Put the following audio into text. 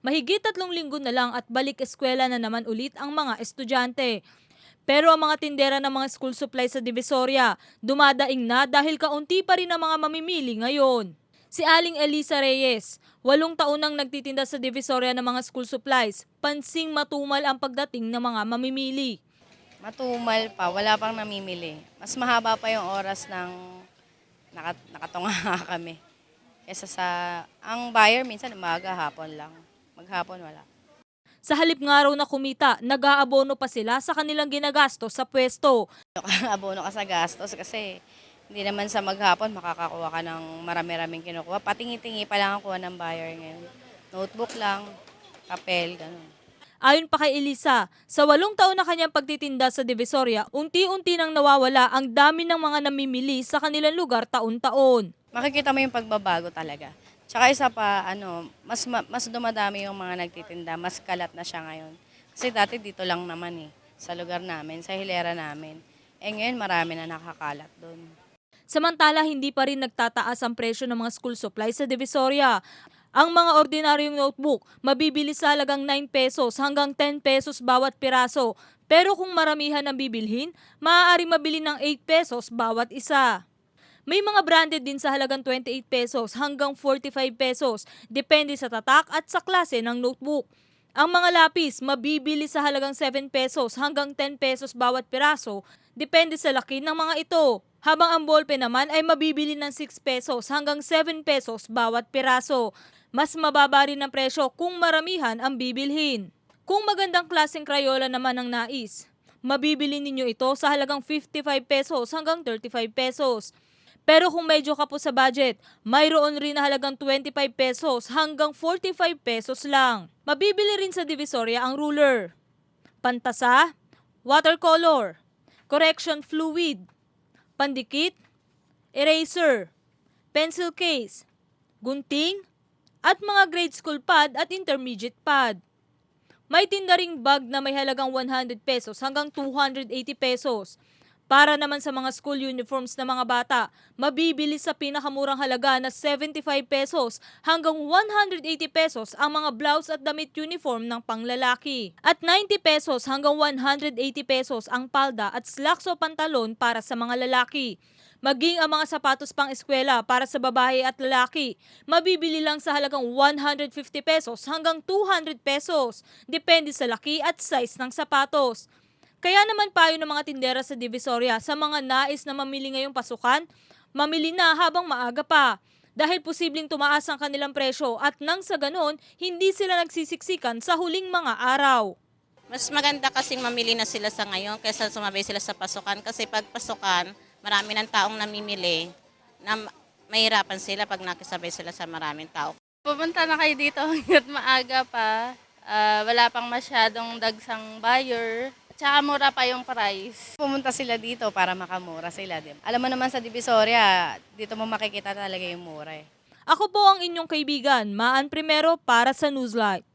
Mahigit 3 linggo na lang at balik eskwela na naman ulit ang mga estudyante. Pero ang mga tindera ng mga school supplies sa Divisoria, dumadaing na dahil kaunti pa rin ang mga mamimili ngayon. Si Aling Elisa Reyes, 8 taon nang nagtitinda sa Divisoria ng mga school supplies, pansing matumal ang pagdating ng mga mamimili. Matumal pa, wala pang namimili. Mas mahaba pa yung oras ng nakatunga kami. Kesa sa, ang buyer minsan umaga, hapon lang. Maghapon wala. Sa halip nga raw na kumita, nag-aabono pa sila sa kanilang ginagastos sa pwesto. Abono ka sa gastos kasi hindi naman sa maghapon makakakuha ka ng marami-raming kinukuha. Patingi-tingi pa lang ang kuha ng buyer ngayon. Notebook lang, papel, ganun. Ayon pa kay Elisa, sa 8 taon na kanyang pagtitinda sa Divisoria, unti-unti nang nawawala ang dami ng mga namimili sa kanilang lugar taon-taon. Makikita mo yung pagbabago talaga. Tsaka isa pa, mas dumadami yung mga nagtitinda, mas kalat na siya ngayon. Kasi dati dito lang naman sa lugar namin, sa hilera namin. Ngayon marami na nakakalat doon. Samantala, hindi pa rin nagtataas ang presyo ng mga school supplies sa Divisoria. Ang mga ordinaryong notebook, mabibili sa halagang 9 pesos hanggang 10 pesos bawat piraso. Pero kung maramihan ang bibilhin, maaari mabili ng 8 pesos bawat isa. May mga branded din sa halagang 28 pesos hanggang 45 pesos, depende sa tatak at sa klase ng notebook. Ang mga lapis, mabibili sa halagang 7 pesos hanggang 10 pesos bawat piraso, depende sa laki ng mga ito. Habang ang ballpen naman ay mabibili ng 6 pesos hanggang 7 pesos bawat piraso. Mas mababa rin ang presyo kung maramihan ang bibilhin. Kung magandang klaseng Crayola naman ang nais, mabibili ninyo ito sa halagang 55 pesos hanggang 35 pesos. Pero kung medyo kapos sa budget, mayroon rin na halagang 25 pesos hanggang 45 pesos lang. Mabibili rin sa Divisoria ang ruler, pantasa, watercolor, correction fluid, pandikit, eraser, pencil case, gunting, at mga grade school pad at intermediate pad. May tinda ring bag na may halagang 100 pesos hanggang 280 pesos. Para naman sa mga school uniforms ng mga bata, mabibili sa pinakamurang halaga na 75 pesos hanggang 180 pesos ang mga blouse at damit uniform ng panglalaki. At 90 pesos hanggang 180 pesos ang palda at slacks o pantalon para sa mga lalaki. Maging ang mga sapatos pang eskwela para sa babae at lalaki, mabibili lang sa halagang 150 pesos hanggang 200 pesos, depende sa laki at size ng sapatos. Kaya naman payo ng mga tindera sa Divisoria sa mga nais na mamili ngayong pasukan, mamili na habang maaga pa. Dahil posibleng tumaas ang kanilang presyo at nang sa ganon, hindi sila nagsisiksikan sa huling mga araw. Mas maganda kasing mamili na sila sa ngayon kaysa sumabay sila sa pasukan kasi pag pasukan, marami ng taong namimili na mahirapan sila pag nakisabay sila sa maraming tao. Pupunta na kayo dito hanggat maaga pa. Wala pang masyadong dagsang buyer. Tsaka mura pa yung price. Pumunta sila dito para makamura sila. Diba? Alam mo naman sa Divisoria, dito mo makikita talaga yung mura. Ako po ang inyong kaibigan, Maan Primero para sa Newslight.